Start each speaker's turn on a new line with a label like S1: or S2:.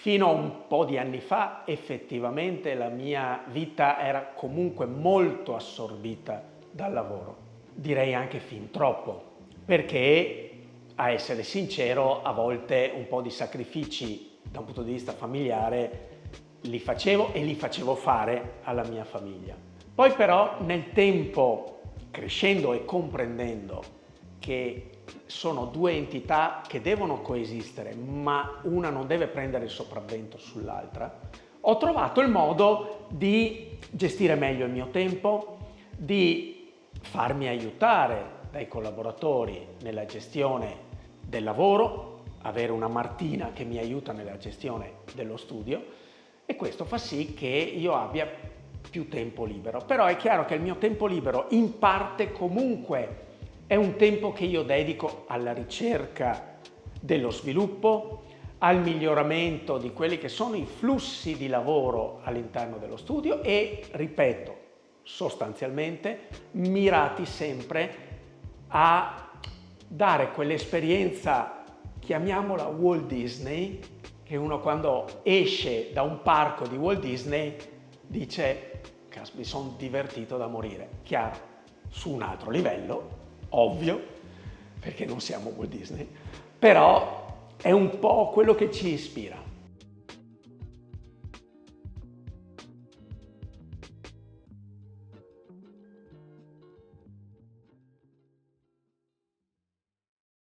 S1: Fino a un po' di anni fa effettivamente la mia vita era comunque molto assorbita dal lavoro, direi anche fin troppo, perché a essere sincero a volte un po' di sacrifici da un punto di vista familiare li facevo e li facevo fare alla mia famiglia. Poi però nel tempo, crescendo e comprendendo che sono due entità che devono coesistere, ma una non deve prendere il sopravvento sull'altra, ho trovato il modo di gestire meglio il mio tempo, di farmi aiutare dai collaboratori nella gestione del lavoro, avere una Martina che mi aiuta nella gestione dello studio, e questo fa sì che io abbia più tempo libero. Però è chiaro che il mio tempo libero in parte comunque è un tempo che io dedico alla ricerca dello sviluppo, al miglioramento di quelli che sono i flussi di lavoro all'interno dello studio e, ripeto, sostanzialmente mirati sempre a dare quell'esperienza, chiamiamola Walt Disney, che uno quando esce da un parco di Walt Disney dice mi sono divertito da morire. Chiaro, su un altro livello, ovvio, perché non siamo Walt Disney, però è un po' quello che ci ispira.